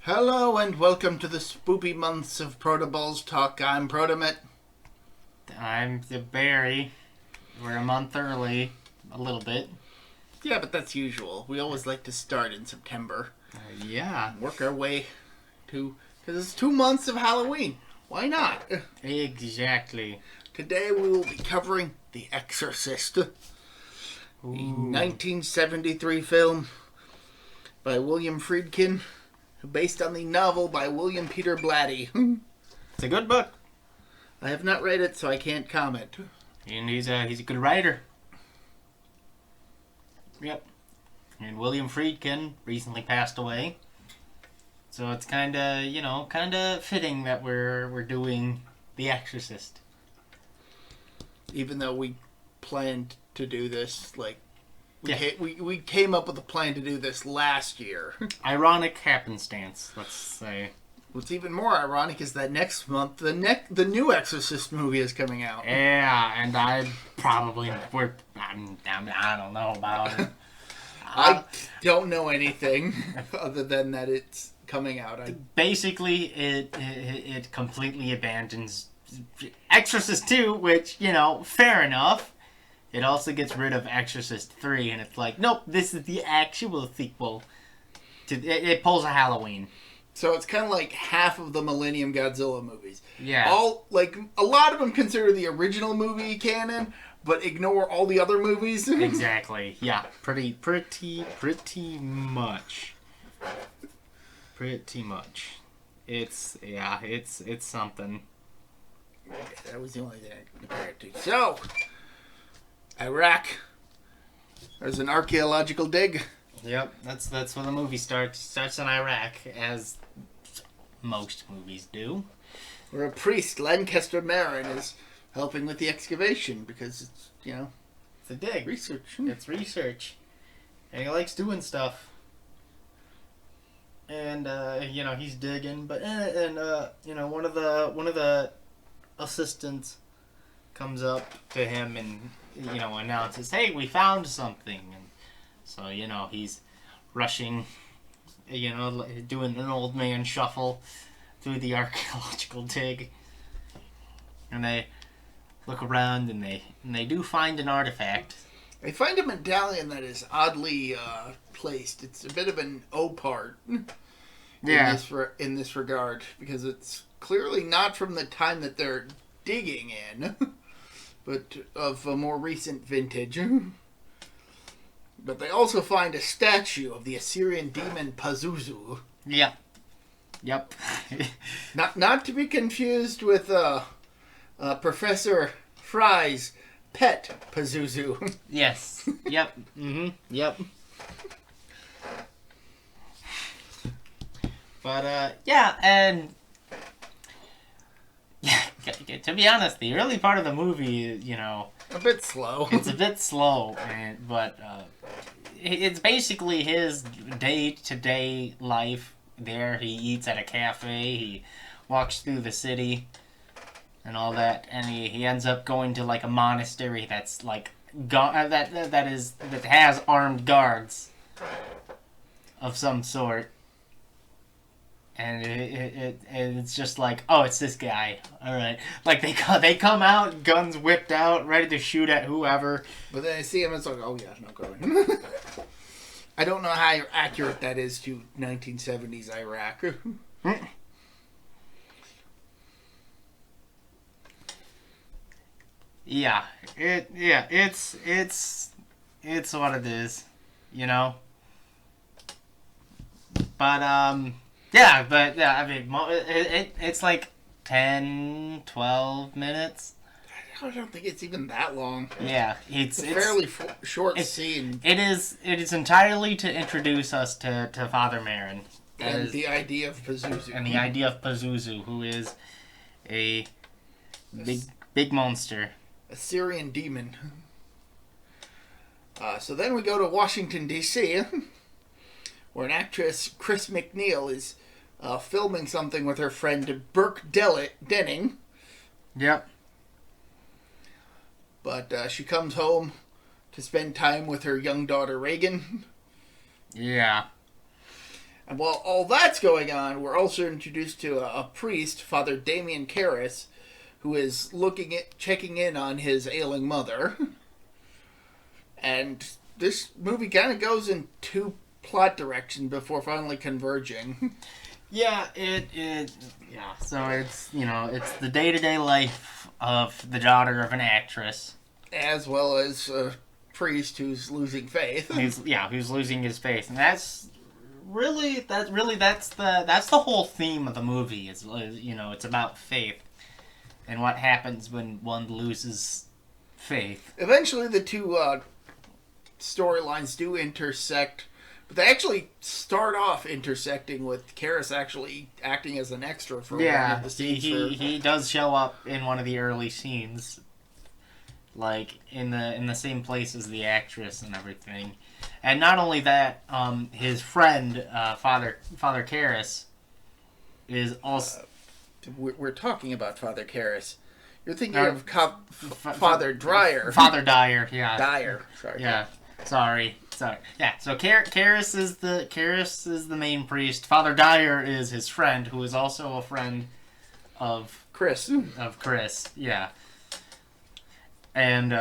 Hello and welcome to the spoopy months of ProtoBalls talk. I'm ProtoMet. I'm the Barry. We're a month early, a little bit. Yeah, but that's usual. We always like to start in September. Yeah. Work our way to... Because it's 2 months of Halloween. Why not? Exactly. Today we will be covering The Exorcist. A 1973 film by William Friedkin, based on the novel by William Peter Blatty. It's a good book. I have not read it, so I can't comment. And he's a good writer. Yep. And William Friedkin recently passed away. So it's kinda fitting that we're doing The Exorcist. Even though we planned to do this, Yeah. we came up with a plan to do this last year. Ironic happenstance, let's say. What's even more ironic is that next month the new Exorcist movie is coming out. Yeah, and I don't know about it. I don't know anything other than that it's coming out. Basically, it completely abandons Exorcist 2, which, fair enough. It also gets rid of Exorcist 3, and it's like, nope, this is the actual sequel. It pulls a Halloween. So it's kind of like half of the Millennium Godzilla movies. Yeah. A lot of them consider the original movie canon, but ignore all the other movies. Exactly. Yeah. Pretty much. Pretty much. It's something. That was the only thing I could compare it to. So, Iraq. There's an archaeological dig. Yep, that's where the movie starts. Starts in Iraq, as most movies do. Where a priest, Lancaster Marin, is helping with the excavation because it's, It's a dig. research. It's research. And he likes doing stuff. And, he's digging, but, one of the assistants comes up to him and, announces, hey, we found something. And so, he's rushing, doing an old man shuffle through the archaeological dig. And they look around and they do find an artifact. They find a medallion that is oddly placed. It's a bit of an O part. Yeah. In this regard, because it's clearly not from the time that they're digging in, but of a more recent vintage. But they also find a statue of the Assyrian demon Pazuzu. Yeah. Yep. Not to be confused with Professor Fry's pet Pazuzu. Yes. Yep. Mm-hmm. Yep. But, and... Yeah, to be honest, the early part of the movie, A bit slow. it's a bit slow, but it's basically his day-to-day life there. He eats at a cafe, he walks through the city, and all that, and he ends up going to, a monastery that's, that has armed guards of some sort. And it's just like, oh, it's this guy. All right, they come out, guns whipped out, ready to shoot at whoever. But then I see him, it's like, oh yeah, no going. I don't know how accurate that is to 1970s Iraq. Yeah, it's what it is, But I mean, it's like 10, 12 minutes. I don't think it's even that long. Yeah, it's a fairly short scene. It is entirely to introduce us to Father Marin. And the idea of Pazuzu. Who is a big monster. Assyrian demon. So then we go to Washington, D.C., where an actress, Chris McNeil, is filming something with her friend Burke Denning. Yep. But she comes home to spend time with her young daughter Reagan. Yeah. And while all that's going on, we're also introduced to a priest, Father Damien Karras, who is checking in on his ailing mother. And this movie kind of goes in two plot directions before finally converging. Yeah, so it's, it's the day-to-day life of the daughter of an actress. As well as a priest who's losing faith. Who's losing his faith. And that's the whole theme of the movie is, it's about faith and what happens when one loses faith. Eventually the two storylines do intersect, but they actually start off intersecting with Karras actually acting as an extra for one of the scenes. He does show up in one of the early scenes, like in the same place as the actress and everything. And not only that, his friend, Father Karras, is also... We're talking about Father Karras. You're thinking of Father Dreyer. Father Dyer, yeah. Dyer, sorry. Yeah, sorry. Yeah, so Karras is the main priest. Father Dyer is his friend, who is also a friend of Chris. Yeah. And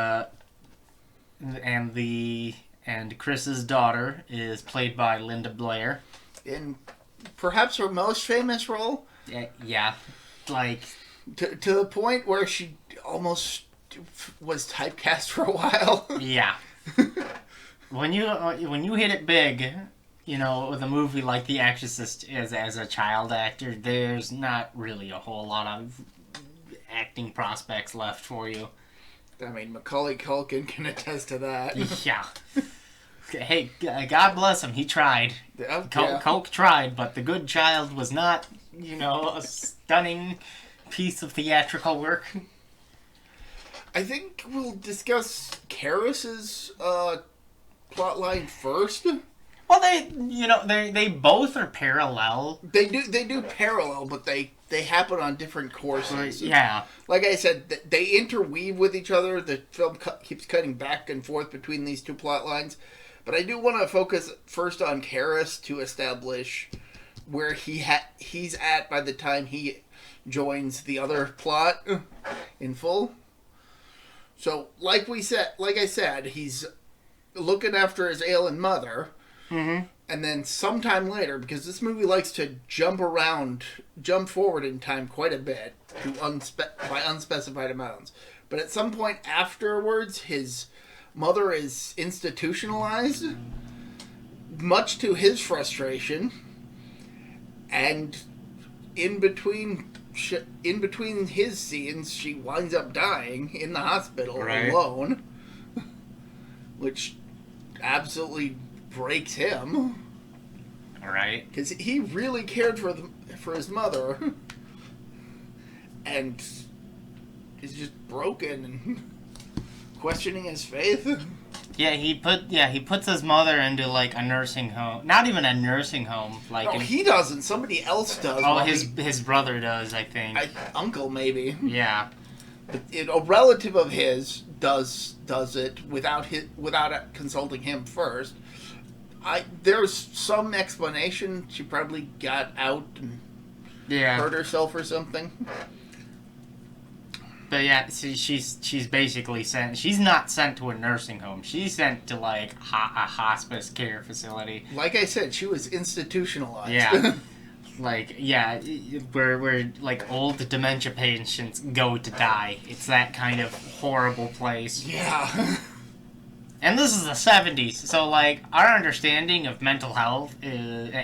Chris's daughter is played by Linda Blair. In perhaps her most famous role. Yeah. Like... To the point where she almost was typecast for a while. Yeah. When you hit it big, with a movie like The Exorcist as a child actor, there's not really a whole lot of acting prospects left for you. I mean, Macaulay Culkin can attest to that. Yeah. Hey, God bless him. He tried. Culk tried, but The Good Child was not, a stunning piece of theatrical work. I think we'll discuss Karras's plotline first. Well, they both are parallel. They do parallel, but they happen on different courses. Yeah. Like I said, they interweave with each other. The film keeps cutting back and forth between these two plot lines. But I do want to focus first on Karras to establish where he's at by the time he joins the other plot in full. So, like I said, he's looking after his ailing mother. Mm-hmm. And then sometime later, because this movie likes to jump forward in time quite a bit by unspecified amounts. But at some point afterwards, his mother is institutionalized, much to his frustration. And in between his scenes, she winds up dying in the hospital alone, which absolutely breaks him. Right. Because he really cared for his mother, and is just broken and questioning his faith. Yeah, he puts his mother into like a nursing home. Not even a nursing home. He doesn't. Somebody else does. Oh, his brother does, I think. Uncle, maybe. Yeah. But a relative of his does it without consulting him first. There's some explanation. She probably got out and hurt herself or something. But yeah, she's basically sent. She's not sent to a nursing home. She's sent to like a hospice care facility. Like I said, she was institutionalized. Yeah, where like old dementia patients go to die. It's that kind of horrible place. Yeah. And this is the 70s, so like our understanding of mental health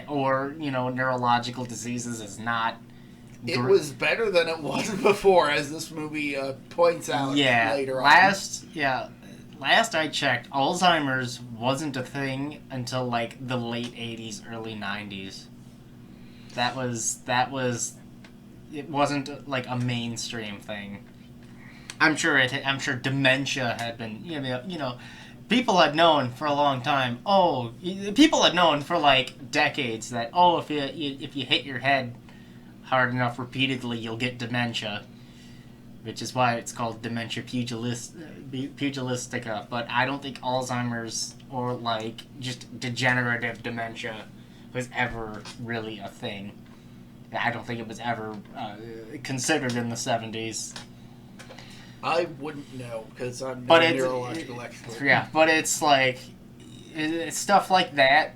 or neurological diseases is not. It was better than it was before, as this movie points out later on. Last I checked, Alzheimer's wasn't a thing until like the late 80s, early 90s. It wasn't like a mainstream thing. I'm sure dementia had been, people had known for a long time. People had known for like decades that if you hit your head hard enough repeatedly, you'll get dementia, which is why it's called dementia pugilistica. But I don't think Alzheimer's or like just degenerative dementia was ever really a thing. I don't think it was ever considered in the 70s. I wouldn't know, because I'm not a neurological expert. Yeah, but it's like, it's stuff like that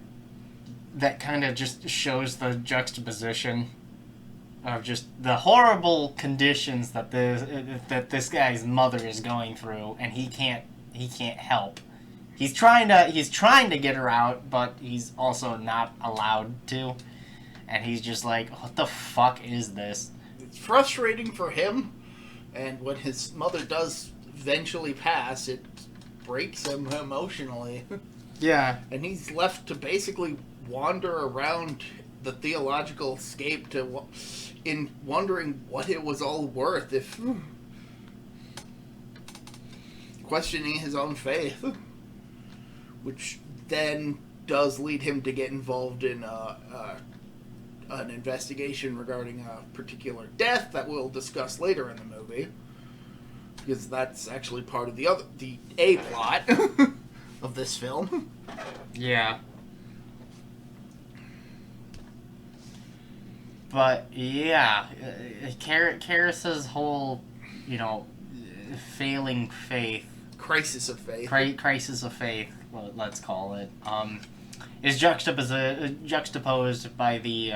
kind of just shows the juxtaposition of just the horrible conditions that this guy's mother is going through, and he can't help. He's trying to get her out, but he's also not allowed to. And he's just like, what the fuck is this? It's frustrating for him, and when his mother does eventually pass, it breaks him emotionally. Yeah. And he's left to basically wander around the theological scape in wondering what it was all worth, if questioning his own faith, which then does lead him to get involved in an investigation regarding a particular death that we'll discuss later in the movie, because that's actually part of the A plot of this film. Yeah. But yeah, Karis's whole, failing faith, crisis of faith, well, let's call it, is juxtaposed by the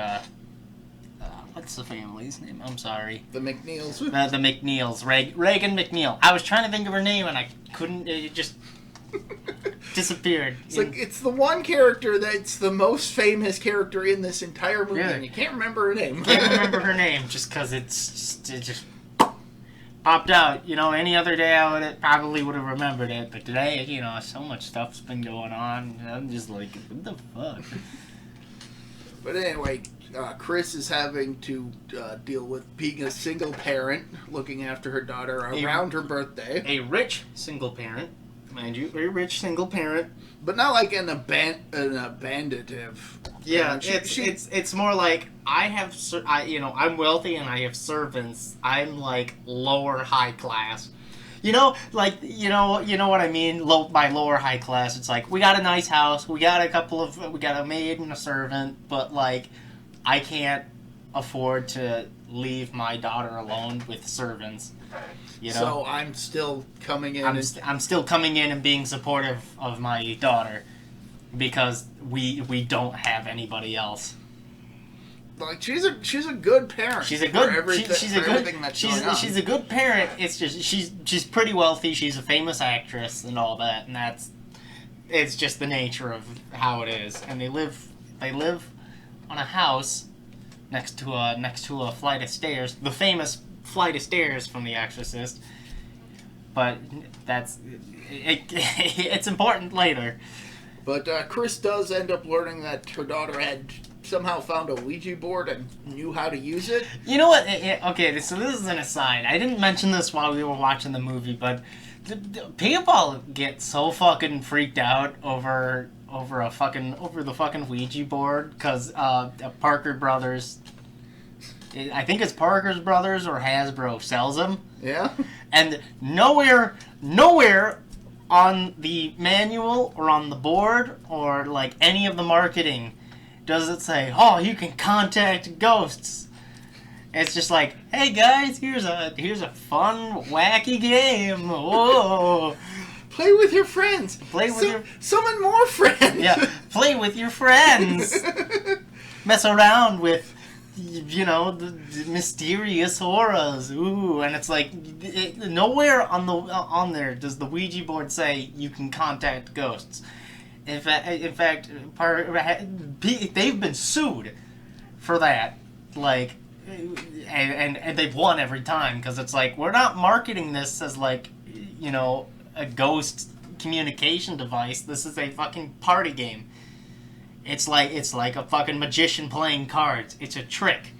what's the family's name? I'm sorry. The McNeils. The McNeils. Reagan McNeil. I was trying to think of her name and I couldn't. It just disappeared. It's the one character that's the most famous character in this entire movie, really? And you can't remember her name. Can't remember her name just because it just popped out. Any other day I probably would have remembered it, but today, so much stuff's been going on. I'm just like, what the fuck? But anyway, Chris is having to deal with being a single parent, looking after her daughter around her birthday. A rich single parent, mind you, very rich single parent. But not like an abandonative. Yeah, it's more like I'm wealthy and I have servants. I'm like lower high class. What I mean? By lower high class, it's like we got a nice house, we got a maid and a servant, but like I can't afford to leave my daughter alone with servants. So I'm still coming in. I'm still coming in and being supportive of my daughter because we don't have anybody else. Like she's a good parent. She's a good parent. It's just she's pretty wealthy. She's a famous actress and all that, and it's just the nature of how it is. And they live on a house next to a flight of stairs, the famous flight of stairs from The Exorcist. But it's important later. But Chris does end up learning that her daughter had somehow found a Ouija board and knew how to use it. You know what? Okay, so this is an aside. I didn't mention this while we were watching the movie, but people get so fucking freaked out over the fucking Ouija board because Parker Brothers. I think it's Parker's Brothers or Hasbro sells them. Yeah. And nowhere on the manual or on the board or like any of the marketing does it say, "Oh, you can contact ghosts." It's just like, "Hey guys, here's a fun, wacky game. Whoa. Play with your friends. Summon more friends." Yeah, play with your friends. Mess around with the mysterious auras. Ooh, and it's like nowhere on there does the Ouija board say you can contact ghosts. In fact, they've been sued for that. Like, and they've won every time because it's like we're not marketing this as like a ghost communication device. This is a fucking party game. It's like a fucking magician playing cards. It's a trick.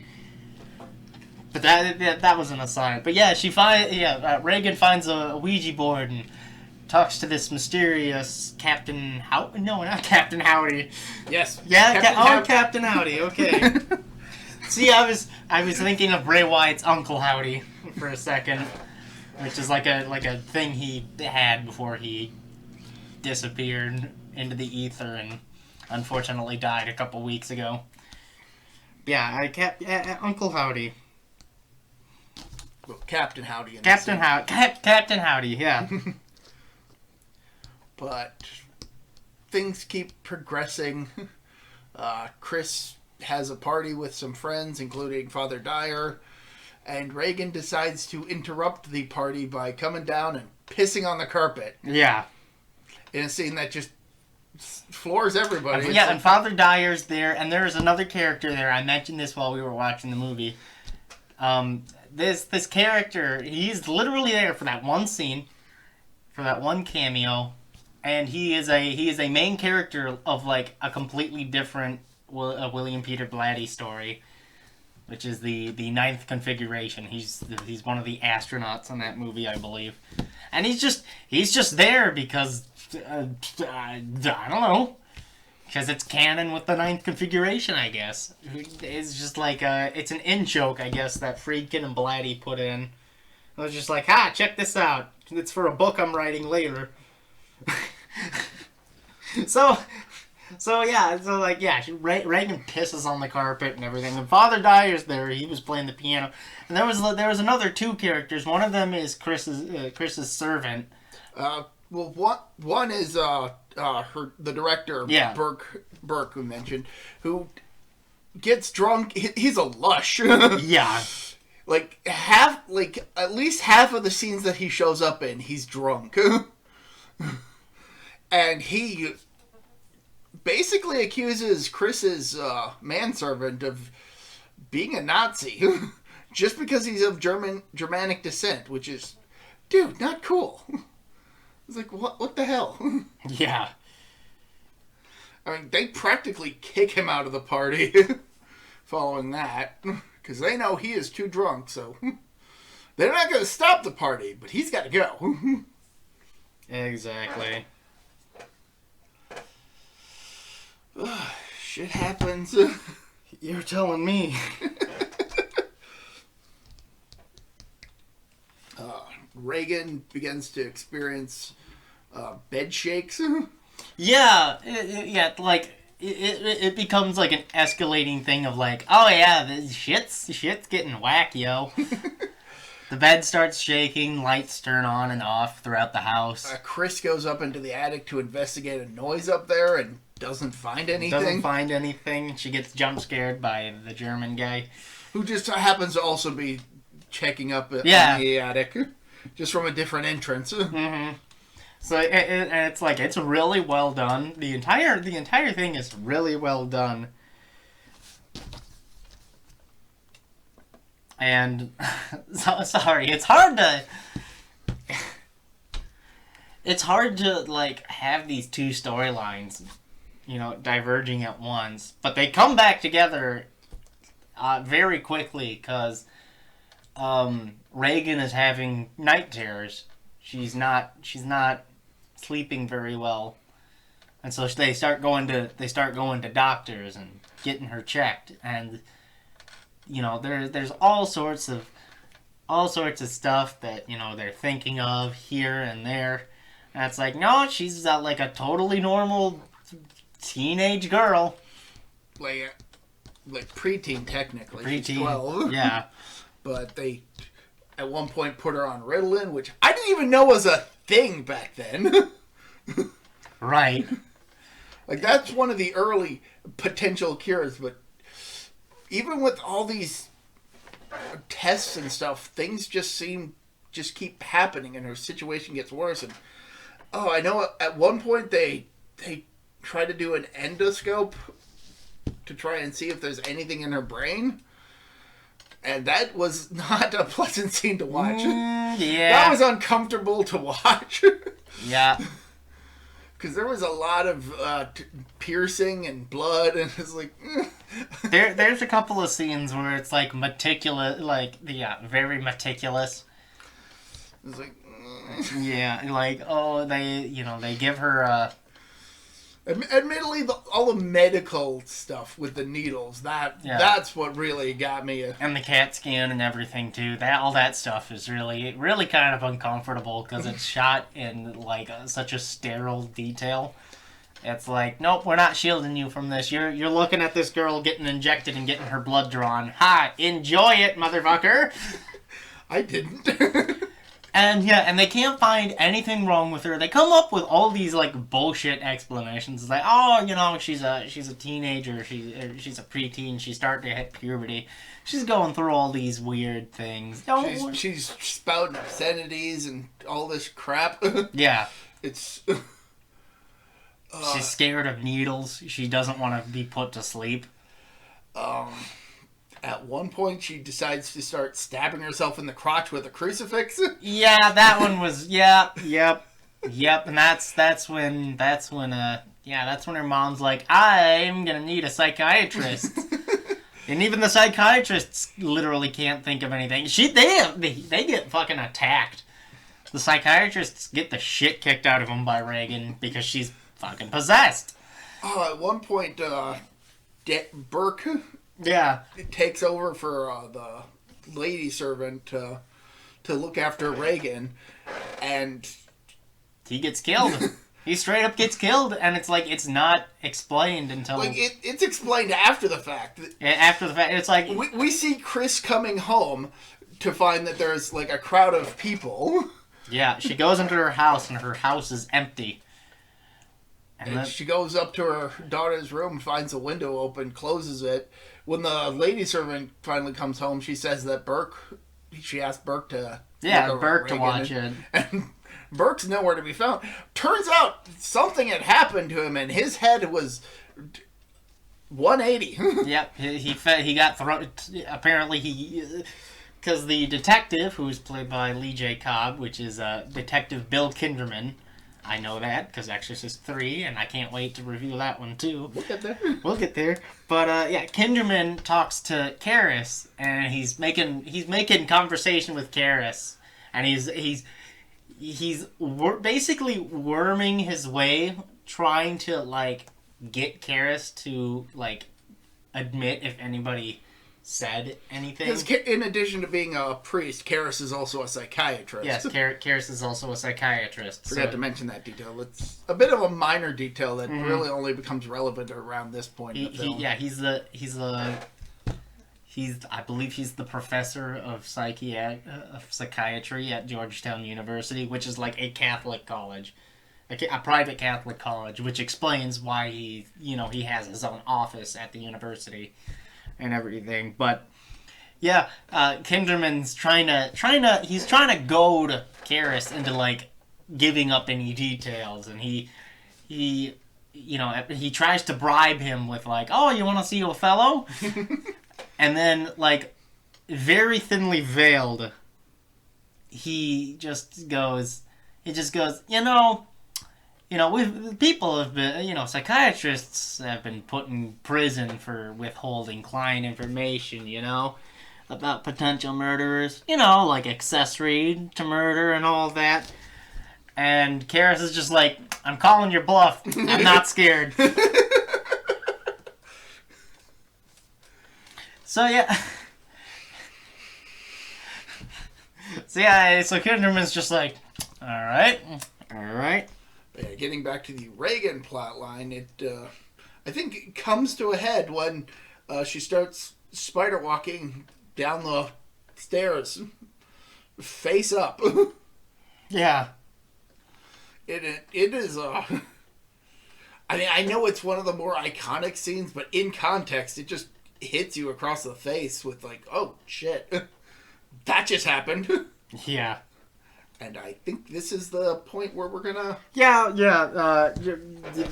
But that was an aside. But yeah, Reagan finds a Ouija board and talks to this mysterious Captain No, not Captain Howdy. Yes. Yeah, Captain Howdy. Okay. See, I was thinking of Bray Wyatt's Uncle Howdy for a second, which is like a thing he had before he disappeared into the ether and unfortunately died a couple weeks ago. Yeah, Uncle Howdy. Well, Captain Howdy. Captain Howdy, yeah. But things keep progressing. Chris has a party with some friends, including Father Dyer, and Reagan decides to interrupt the party by coming down and pissing on the carpet. Yeah. In a scene that just floors everybody. Yeah, and Father Dyer's there, and there's another character there. I mentioned this while we were watching the movie. This character, he's literally there for that one scene, for that one cameo, and he is a main character of like a completely different William Peter Blatty story, which is the ninth configuration. He's one of the astronauts in that movie, I believe, and he's just there because I don't know, because it's canon with the ninth configuration, I guess. It's just like it's an in joke, I guess, that Friedkin and Blatty put in. I was just like, check this out. It's for a book I'm writing later. So Reagan pisses on the carpet and everything. And Father Dyer's there. He was playing the piano. And there was another two characters. One of them is Chris's servant. Well, one is the director, yeah. Burke, who mentioned, who gets drunk. He's a lush. Yeah. At least half of the scenes that he shows up in, he's drunk. And he basically accuses Chris's manservant of being a Nazi just because he's of Germanic descent, which is, dude, not cool. It's like, what the hell? Yeah. I mean, they practically kick him out of the party following that, because they know he is too drunk, so they're not going to stop the party, but he's got to go. Exactly. Shit happens. You're telling me. Reagan begins to experience bed shakes. Yeah, it becomes like an escalating thing of like, oh yeah, this shit's getting whack, yo. The bed starts shaking, lights turn on and off throughout the house. Chris goes up into the attic to investigate a noise up there and doesn't find anything. She gets jump scared by the German guy, who just happens to also be checking up on the attic, just from a different entrance. Mm-hmm. So it's like, it's really well done. The entire thing is really well done. And sorry, it's hard to like have these two storylines, diverging at once, but they come back together very quickly because Reagan is having night terrors. She's not sleeping very well, and so they start going to doctors and getting her checked, and there's all sorts of stuff that they're thinking of here and there, and it's like, no, she's like a totally normal teenage girl, like preteen technically. Preteen, she's 12. Yeah. But they at one point put her on Ritalin, which I didn't even know was a thing back then. Right. Like, that's one of the early potential cures, but even with all these tests and stuff, things just keep happening, and her situation gets worse. And I know at one point they try to do an endoscope to try and see if there's anything in her brain. And that was not a pleasant scene to watch. Yeah. That was uncomfortable to watch. Yeah. Because there was a lot of piercing and blood, and it's like... There's a couple of scenes where it's like meticulous, very meticulous. It's like... Yeah, like, they give her... Admittedly, all the medical stuff with the needles, that's what really got me. And the CAT scan and everything, too. All that stuff is really kind of uncomfortable because it's shot in, like, such a sterile detail. It's like, nope, we're not shielding you from this. You're looking at this girl getting injected and getting her blood drawn. Ha! Enjoy it, motherfucker! I didn't. And they can't find anything wrong with her. They come up with all these like bullshit explanations. It's like, oh, you know, she's a teenager. She's a preteen. She's starting to hit puberty. She's going through all these weird things. She's spouting obscenities and all this crap. Yeah. It's. She's scared of needles. She doesn't want to be put to sleep. At one point, she decides to start stabbing herself in the crotch with a crucifix. Yeah, that one was. Yep. And that's when her mom's like, I'm gonna need a psychiatrist. And even the psychiatrists literally can't think of anything. They get fucking attacked. The psychiatrists get the shit kicked out of them by Reagan because she's fucking possessed. Oh, at one point, Burke. Yeah. Takes over for the lady servant to look after Reagan, and he gets killed. He straight up gets killed, and it's like it's not explained until like it's explained after the fact. After the fact, it's like we see Chris coming home to find that there's like a crowd of people. Yeah, she goes into her house, and her house is empty. And she goes up to her daughter's room, finds a window open, closes it. When the lady servant finally comes home, she says that she asked Burke to... Yeah, Burke to watch it. And Burke's nowhere to be found. Turns out something had happened to him, and his head was 180. Yep, he got thrown... Apparently he... Because the detective, who's played by Lee J. Cobb, which is Detective Bill Kinderman... I know that because Exorcist 3, and I can't wait to review that one too. We'll get there. But yeah, Kinderman talks to Karras, and he's making conversation with Karras, and he's basically worming his way, trying to like get Karras to like admit if anybody said anything. Because in addition to being a priest, Karras is also a psychiatrist. Yes, Karras is also a psychiatrist. Forgot to mention that detail. It's a bit of a minor detail that really only becomes relevant around this point in the film. I believe he's the professor of psychiatry at Georgetown University, which is like a Catholic college. A private Catholic college, which explains why he has his own office at the university. And everything, but yeah, Kinderman's trying to goad Karras into like giving up any details, and he tries to bribe him with like, oh, you want to see Othello? And then like very thinly veiled, he just goes, people have been, psychiatrists have been put in prison for withholding client information, about potential murderers, like accessory to murder and all that. And Karras is just like, I'm calling your bluff. I'm not scared. So Kinderman's just like, all right. Getting back to the Reagan plotline, I think it comes to a head when she starts spider walking down the stairs, face up. Yeah. It is. I know it's one of the more iconic scenes, but in context, it just hits you across the face with like, oh shit, that just happened. Yeah. And I think this is the point where we're gonna...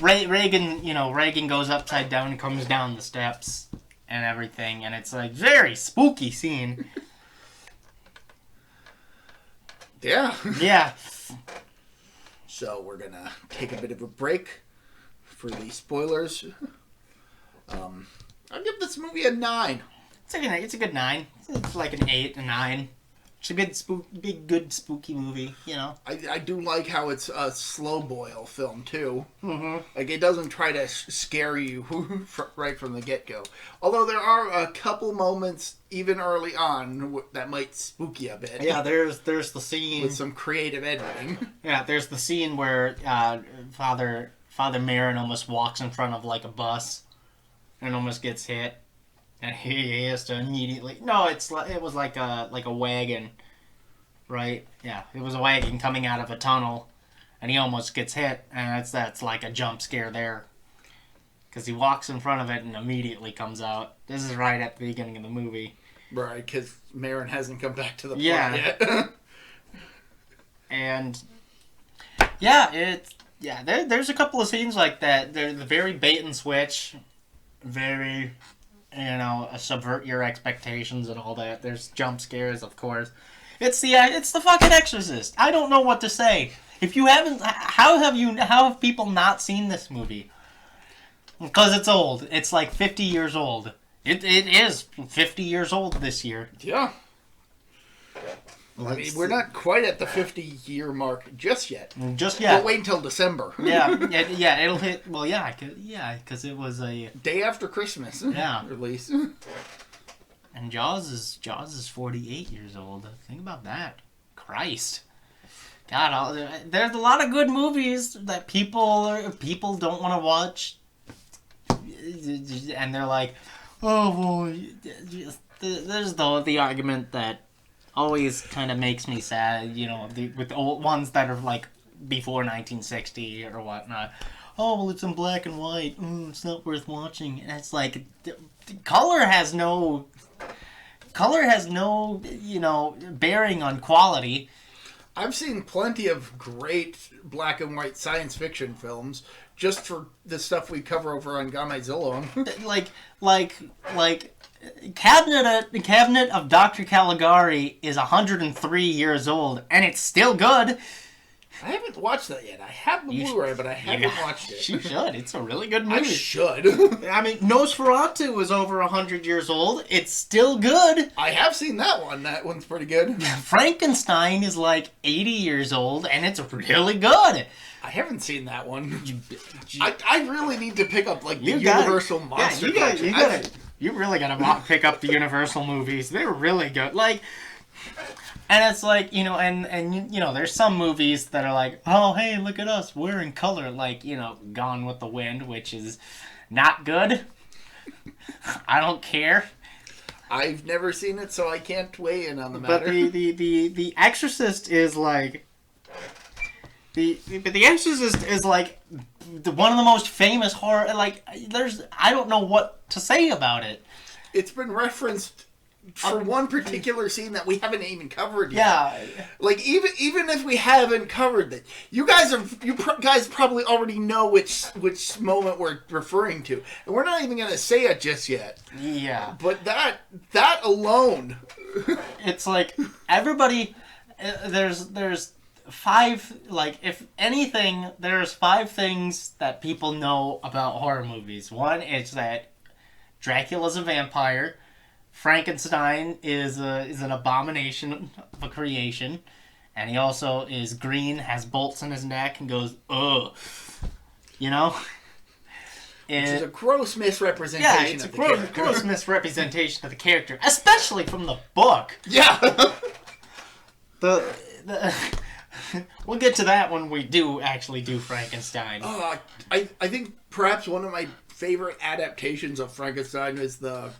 Reagan goes upside down, comes down the steps and everything, and it's like very spooky scene. Yeah. Yeah. So we're gonna take a bit of a break for the spoilers. I'll give this movie a 9. It's a good 9. It's like an 8, a 9. It's a good spooky movie, I do like how it's a slow boil film too. Mm-hmm. Like it doesn't try to scare you right from the get go. Although there are a couple moments even early on that might spook you a bit. Yeah, there's the scene with some creative editing. Yeah, there's the scene where Father Father Merrin almost walks in front of like a bus and almost gets hit, and he has to immediately. No, it was like a wagon, right? Yeah, it was a wagon coming out of a tunnel, and he almost gets hit, and that's like a jump scare there, because he walks in front of it and immediately comes out. This is right at the beginning of the movie. Right, because Merrin hasn't come back to the plot yet. And there's a couple of scenes like that. They're very bait and switch, very, subvert your expectations and all that. There's jump scares, of course. It's the fucking Exorcist. I don't know what to say. If you haven't, how have people not seen this movie? Because it's old. It's like 50 years old. It is 50 years old this year. Yeah. I mean, we're not quite at the 50-year mark just yet. Just yet. We'll wait until December. Yeah, it'll hit. Well, because it was a day after Christmas. Yeah, release. And Jaws is 48 years old. Think about that. Christ. God, there's a lot of good movies that people don't want to watch, and they're like, oh, well, there's the argument that always kind of makes me sad, with old ones that are like before 1960 or whatnot. Oh, well, it's in black and white. It's not worth watching. And it's like, color has no, bearing on quality. I've seen plenty of great black and white science fiction films just for the stuff we cover over on Gamezilla. like Cabinet of Dr. Caligari is 103 years old, and it's still good. I haven't watched that yet. I have the Blu-ray, but I haven't watched it. You should. It's a really good movie. I should. I mean, Nosferatu is over 100 years old. It's still good. I have seen that one. That one's pretty good. Frankenstein is like 80 years old, and it's really good. I haven't seen that one. I really need to pick up like the Universal Monster Collection. You really gotta pick up the Universal movies. They're really good. Like, and it's like, there's some movies that are like, oh, hey, look at us, we're in color. Like, Gone with the Wind, which is not good. I don't care. I've never seen it, so I can't weigh in on the matter. But the Exorcist is like... The Exorcist is like one of the most famous horror. Like, I don't know what to say about it. It's been referenced for one particular scene that we haven't even covered yet. Yeah. Like even if we haven't covered it, you guys probably already know which moment we're referring to, and we're not even going to say it just yet. Yeah. But that alone, it's like everybody. There's 5, like, if anything, there's 5 things that people know about horror movies. One is that Dracula's a vampire, Frankenstein is an abomination of a creation, and he also is green, has bolts in his neck, and goes, ugh. Which is a gross misrepresentation. Yeah, it's a gross misrepresentation of the character, especially from the book. Yeah. We'll get to that when we do actually do Frankenstein. I think perhaps one of my favorite adaptations of Frankenstein is the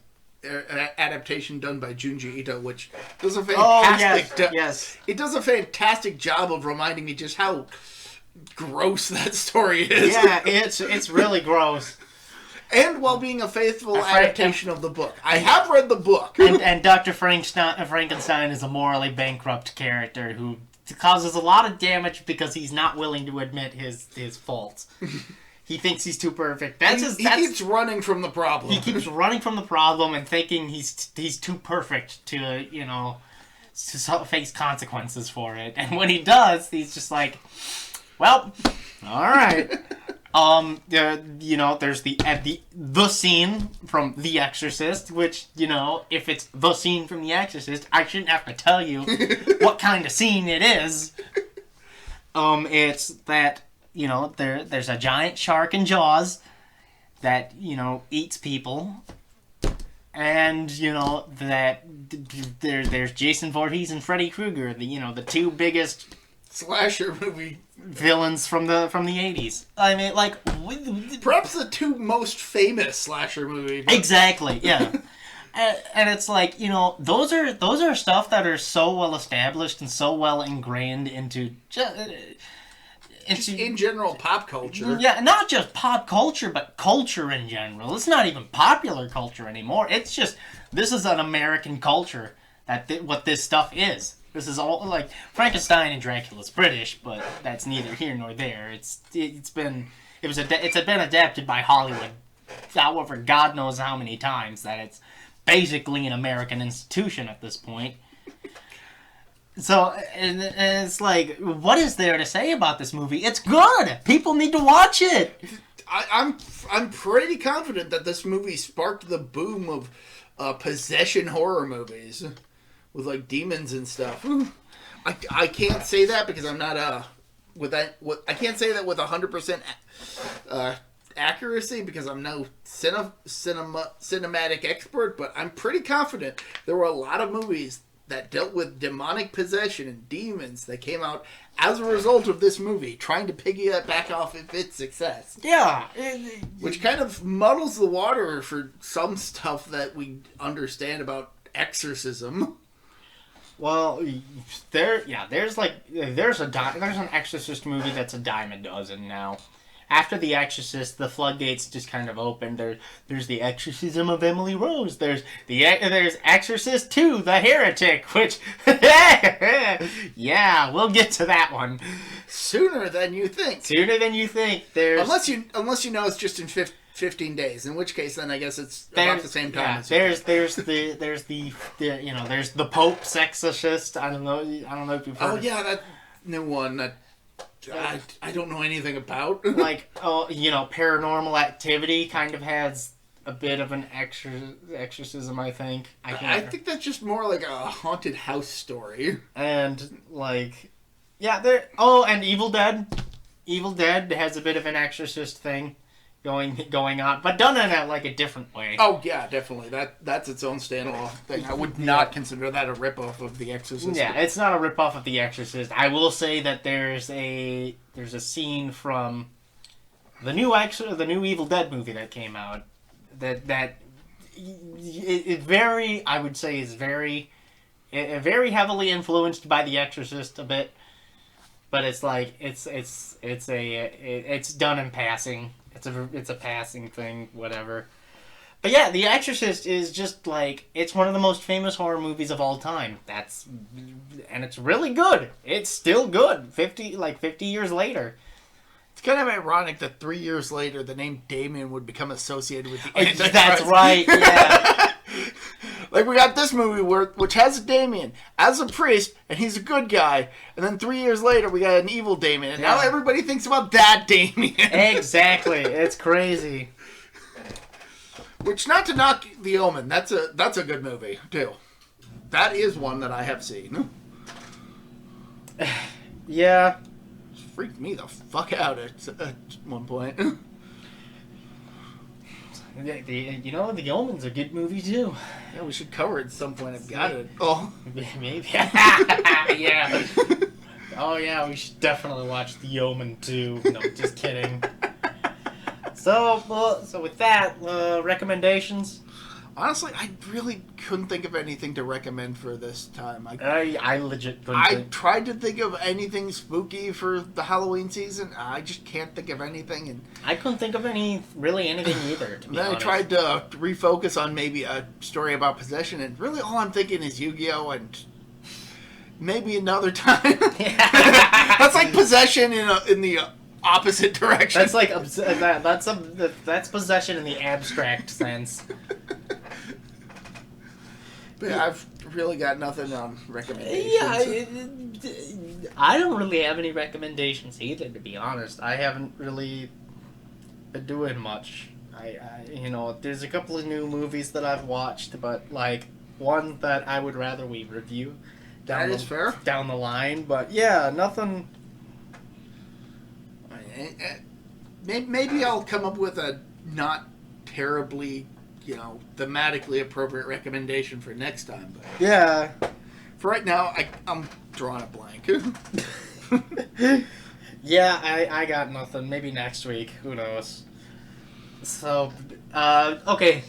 adaptation done by Junji Ito, which does a fantastic it does a fantastic job of reminding me just how gross that story is. Yeah, it's really gross. And while being a faithful adaptation of the book. I have read the book. And Dr. Frankenstein is a morally bankrupt character who causes a lot of damage because he's not willing to admit his faults. He thinks he's too perfect. He keeps running from the problem. He keeps running from the problem and thinking he's too perfect to, to face consequences for it. And when he does, he's just like, well, all right. There's the scene from The Exorcist, which, if it's the scene from The Exorcist, I shouldn't have to tell you what kind of scene it is. It's that, there's a giant shark in Jaws that, eats people. And, that there's Jason Voorhees and Freddy Krueger, the 2 biggest slasher movie villains from the 80s. I mean, like Perhaps the two most famous slasher movies. exactly, yeah. And it's like, you know, those are stuff that are so well established and so well ingrained into Just in general pop culture. Yeah, not just pop culture, but culture in general. It's not even popular culture anymore. It's just, this is an American culture, what this stuff is. This is all, like, Frankenstein and Dracula's British, but that's neither here nor there. It's been adapted by Hollywood, however, God knows how many times, that it's basically an American institution at this point. So, and it's like, what is there to say about this movie? It's good! People need to watch it! I'm pretty confident that this movie sparked the boom of possession horror movies with, like, demons and stuff. I can't say that because I'm not I can't say that with 100% accuracy because I'm no cinematic expert, but I'm pretty confident there were a lot of movies that dealt with demonic possession and demons that came out as a result of this movie, trying to piggyback off of its success. Yeah. Which kind of muddles the water for some stuff that we understand about exorcism. Well, there's an Exorcist movie that's a dime a dozen now. After The Exorcist, the floodgates just kind of opened. There's The Exorcism of Emily Rose. There's Exorcist 2, The Heretic, which, yeah, we'll get to that one. Sooner than you think. There's unless you know it's just in 15 days, in which case then I guess it's about the same time. Yeah, as there's the Pope's Exorcist. I don't know if you've heard. Oh yeah, that new one that I don't know anything about. Like, Paranormal Activity kind of has a bit of an exorcism, I think. I think that's just more like a haunted house story. And, like, yeah, and Evil Dead. Evil Dead has a bit of an exorcist thing going on, but done in a different way. Oh yeah, definitely. That's its own standalone thing. I would not consider that a ripoff of The Exorcist. Yeah, it's not a ripoff of The Exorcist. I will say that there's a scene from the new Evil Dead movie that came out that it very, I would say, is very heavily influenced by The Exorcist a bit, but it's like it's done in passing. It's a passing thing, whatever. But yeah, The Exorcist is just like, it's one of the most famous horror movies of all time. And it's really good. It's still good. 50 years later. It's kind of ironic that 3 years later the name Damien would become associated with the Antichrist. That's right, yeah. Like, we got this movie which has a Damien as a priest, and he's a good guy. And then 3 years later, we got an evil Damien. And now everybody thinks about that Damien. Exactly. It's crazy. Which, not to knock The Omen, that's a good movie, too. That is one that I have seen. Yeah. It freaked me the fuck out at one point. The Omen's a good movie, too. Yeah, we should cover it at some point. I've got it. Oh. Maybe. Yeah. Oh, yeah, we should definitely watch The Omen, too. No, just kidding. So with that, recommendations? Honestly, I really couldn't think of anything to recommend for this time. I legit couldn't. I tried to think of anything spooky for the Halloween season. I just can't think of anything. And I couldn't think of anything either, to be then honest. I tried to refocus on maybe a story about possession, and really all I'm thinking is Yu-Gi-Oh! And maybe another time. That's like possession in the opposite direction. That's like that's possession in the abstract sense. But yeah, I've really got nothing on recommendations. Yeah, I don't really have any recommendations either, to be honest. I haven't really been doing much. There's a couple of new movies that I've watched, but like one that I would rather we review down the line. But yeah, nothing. Maybe I'll come up with a not terribly, thematically appropriate recommendation for next time. But yeah. For right now, I'm drawing a blank. Yeah, I got nothing. Maybe next week. Who knows? So, okay.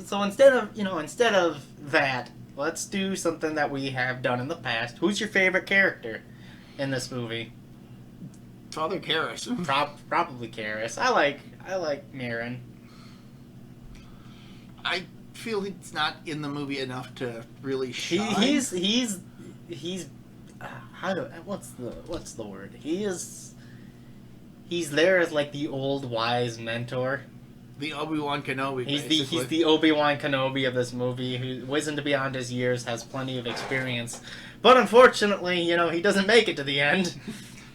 So instead of that, let's do something that we have done in the past. Who's your favorite character in this movie? Father Karras. Probably Karras. I like Mirren. I feel he's not in the movie enough to really shine. He's what's the word? He's there as like the old wise mentor. The Obi-Wan Kenobi. He's the Obi-Wan Kenobi of this movie, who wizened beyond his years, has plenty of experience, but unfortunately, he doesn't make it to the end.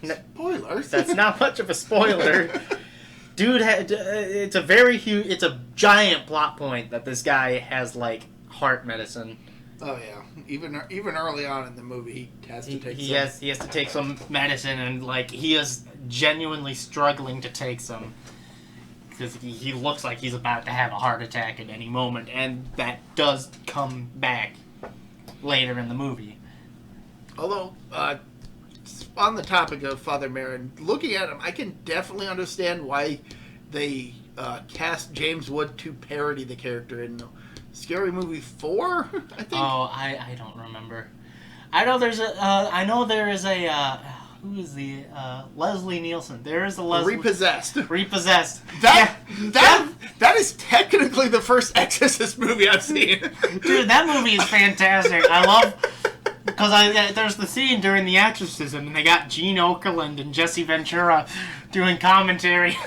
Spoilers. That's not much of a spoiler. Dude, it's a giant plot point that this guy has like heart medicine. Oh yeah, even early on in the movie, he has to take. He has to take some medicine, and like he is genuinely struggling to take some because he looks like he's about to have a heart attack at any moment, and that does come back later in the movie. Although, on the topic of Father Merrin, looking at him, I can definitely understand why they cast James Wood to parody the character in Scary Movie 4, I think. Oh, I don't remember. I know there is a who is the Leslie Nielsen. There is a Leslie Repossessed. That is technically the first Exorcist movie I've seen. Dude, that movie is fantastic. I love because there's the scene during the exorcism, and they got Gene Okerlund and Jesse Ventura doing commentary.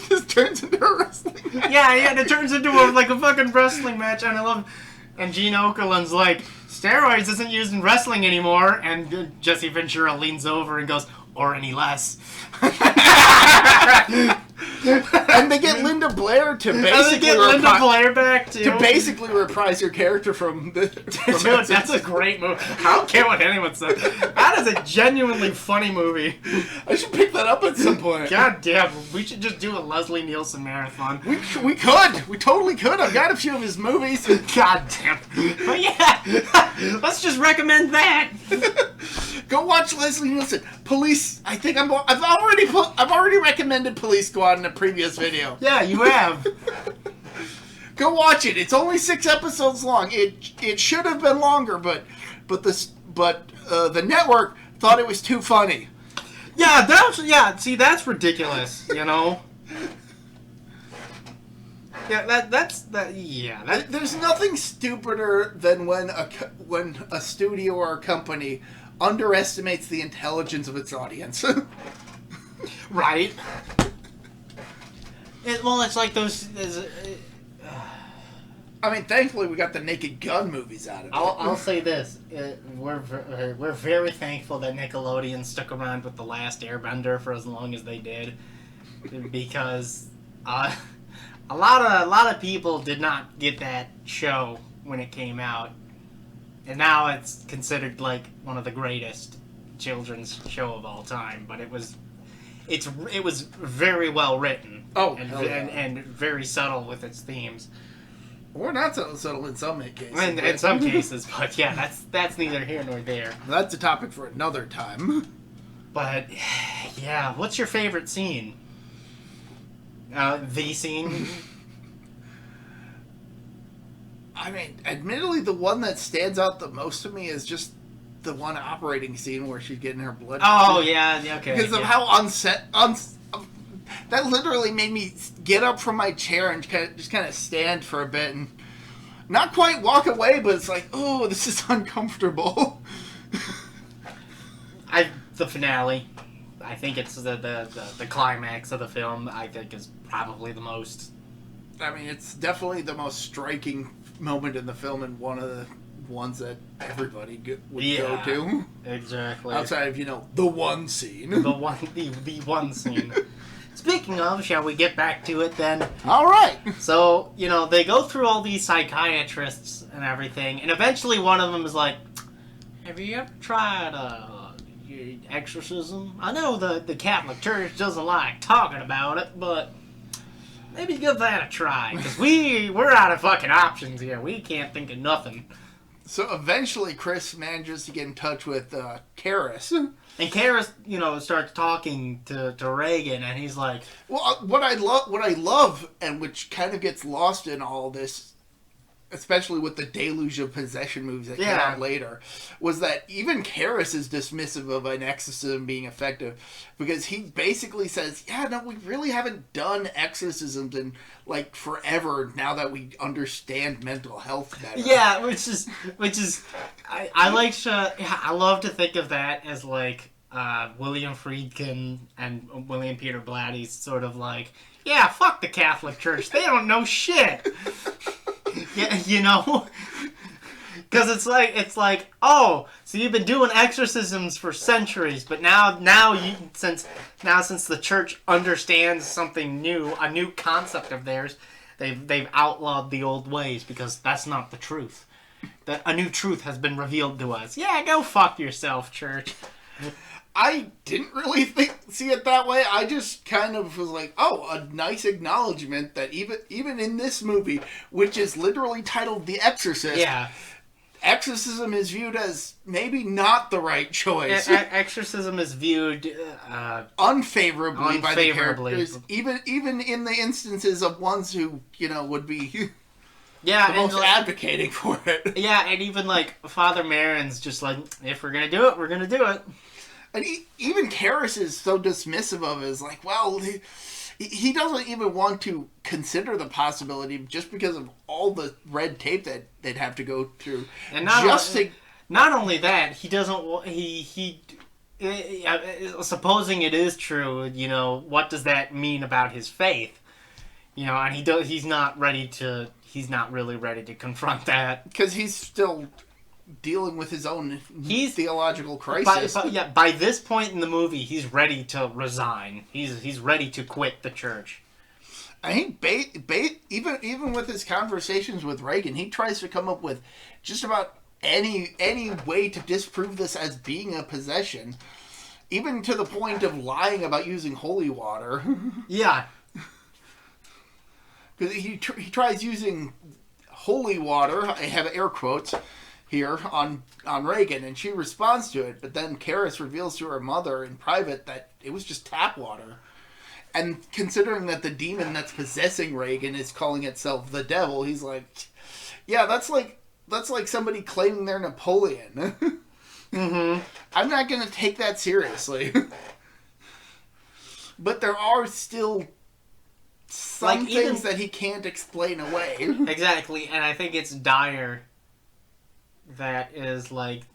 This turns into a wrestling match. Yeah, it turns into a fucking wrestling match, and I love. And Gene Okerlund's like, steroids isn't used in wrestling anymore, and Jesse Ventura leans over and goes, or any less. And they get Linda Blair to basically reprise her character from the. Dude, that's a great movie. I don't care what anyone says. That is a genuinely funny movie. I should pick that up at some point. God damn, we should just do a Leslie Nielsen marathon. We could. We totally could. I've got a few of his movies. God damn. But yeah, let's just recommend that. Go watch Leslie Nielsen. Police. I think I've already recommended Police Squad in a previous video. Yeah, you have. Go watch it. It's only 6 episodes long. It should have been longer, but the network thought it was too funny. Yeah, see, that's ridiculous. Yeah, There's nothing stupider than when a studio or a company underestimates the intelligence of its audience. Right. It's like those. I mean, thankfully we got the Naked Gun movies out of it. I'll say this: we're very thankful that Nickelodeon stuck around with The Last Airbender for as long as they did, because a lot of people did not get that show when it came out, and now it's considered like one of the greatest children's show of all time. But it was very well written. Oh, and very subtle with its themes. Or not so subtle in some cases. In some cases, but yeah, that's neither here nor there. That's a topic for another time. But yeah, what's your favorite scene? The scene. I mean, admittedly, the one that stands out the most to me is just the one operating scene where she's getting her blood. Oh yeah, okay. Because of how that literally made me get up from my chair and kind of stand for a bit and not quite walk away, but it's like, oh, this is uncomfortable. The finale, I think it's the climax of the film. I think is probably the most. I mean, it's definitely the most striking moment in the film, and one of the ones that everybody would go to. Exactly. Outside of the one scene. The one scene. Speaking of, shall we get back to it then? All right. So, they go through all these psychiatrists and everything, and eventually one of them is like, have you ever tried exorcism? I know the Catholic Church doesn't like talking about it, but maybe give that a try, because we're out of fucking options here. We can't think of nothing. So eventually Chris manages to get in touch with Karis. And Karis, starts talking to Reagan, and he's like... Well, what I love, and which kind of gets lost in all this, especially with the deluge of possession movies that came out later, was that even Karis is dismissive of an exorcism being effective, because he basically says, we really haven't done exorcisms in, forever, now that we understand mental health better. Yeah, which is I love to think of that as, William Friedkin and William Peter Blatty's sort of fuck the Catholic Church, they don't know shit. Yeah, because it's like, oh, so you've been doing exorcisms for centuries, but since the church understands something new, a new concept of theirs, they've outlawed the old ways because that's not the truth. That a new truth has been revealed to us. Yeah, go fuck yourself, church. I didn't really see it that way. I just kind of was like, oh, a nice acknowledgement that even in this movie, which is literally titled The Exorcist, exorcism is viewed as maybe not the right choice. Exorcism is viewed unfavorably by the characters, even in the instances of ones who would be the most advocating for it. Yeah, and even Father Marin's just like, if we're gonna do it, we're gonna do it. And even Karis is so dismissive of it. It's like, well, he doesn't even want to consider the possibility just because of all the red tape that they'd have to go through. And not only that, he doesn't. He supposing it is true, what does that mean about his faith? And he's not really ready to confront that because he's still dealing with his own theological crisis. By this point in the movie, he's ready to resign. He's ready to quit the church. I think even with his conversations with Reagan, he tries to come up with just about any way to disprove this as being a possession, even to the point of lying about using holy water. Yeah, because he tries using holy water. I have air quotes here on Reagan, and she responds to it, but then Karis reveals to her mother in private that it was just tap water. And considering that the demon that's possessing Reagan is calling itself the devil, he's like, yeah, that's like somebody claiming they're Napoleon. Mm-hmm. I'm not going to take that seriously. But there are still some things that he can't explain away. Exactly, and I think it's dire that is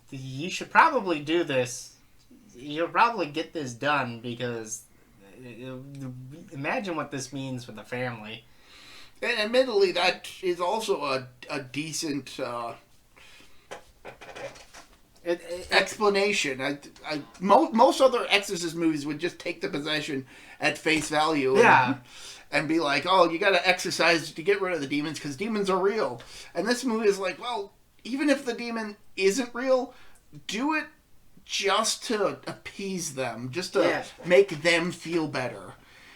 you should probably do this. You'll probably get this done because imagine what this means for the family. And admittedly, that is also a decent explanation. Most other Exorcist movies would just take the possession at face value. And be like, oh, you gotta exorcise to get rid of the demons because demons are real. And this movie is like, well, even if the demon isn't real, do it just to appease them, just to make them feel better.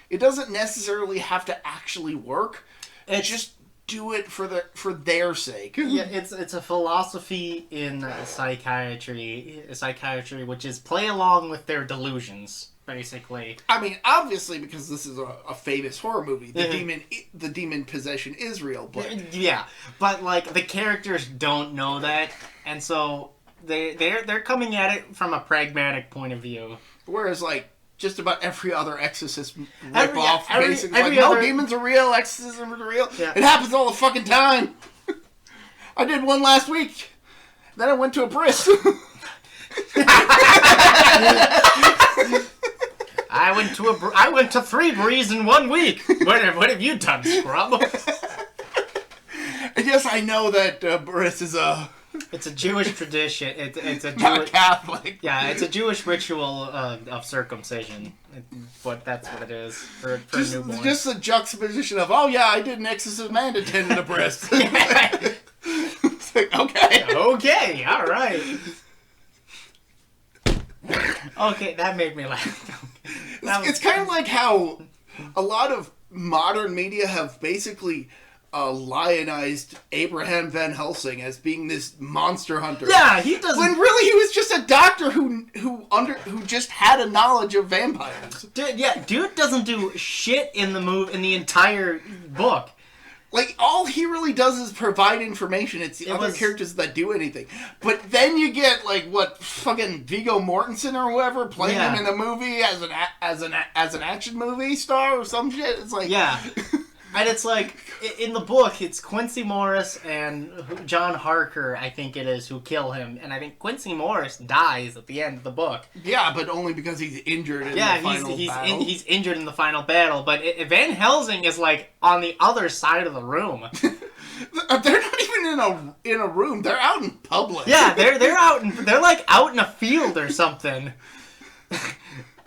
It doesn't necessarily have to actually work. Just do it for their sake. Yeah, it's a philosophy in psychiatry, which is play along with their delusions, basically. I mean, obviously, because this is a famous horror movie, the demon possession is real, but yeah, but the characters don't know that, and so they're coming at it from a pragmatic point of view. Whereas just about every other Exorcist ripoff, basically, no, demons are real, exorcism is real. Yeah. It happens all the fucking time. I did one last week. Then I went to a bris. I went to 3 brees in 1 week. What have you done, scrub? Yes, I know that bris is a... It's a Jewish tradition. It's a not Catholic. Yeah, it's a Jewish ritual of circumcision. But that's what it is for newborns. Just the juxtaposition of, oh yeah, I did an exorcism and attended a bris. It's like, okay. Okay, all right. Okay, that made me laugh. It's kind of like how a lot of modern media have basically lionized Abraham Van Helsing as being this monster hunter. Yeah, he doesn't. When really he was just a doctor who just had a knowledge of vampires. Dude doesn't do shit in the entire book. Like, all he really does is provide information. It's the other characters that do anything. But then you get, like, fucking Viggo Mortensen or whoever playing him in the movie as an action movie star or some shit. It's like... Yeah. And it's like, in the book, it's Quincy Morris and John Harker, I think it is, who kill him. And I think Quincy Morris dies at the end of the book. Yeah, but only because he's injured in the final battle. He's injured in the final battle. But Van Helsing is, like, on the other side of the room. They're not even in a room. They're out in public. Yeah, they're like out in a field or something.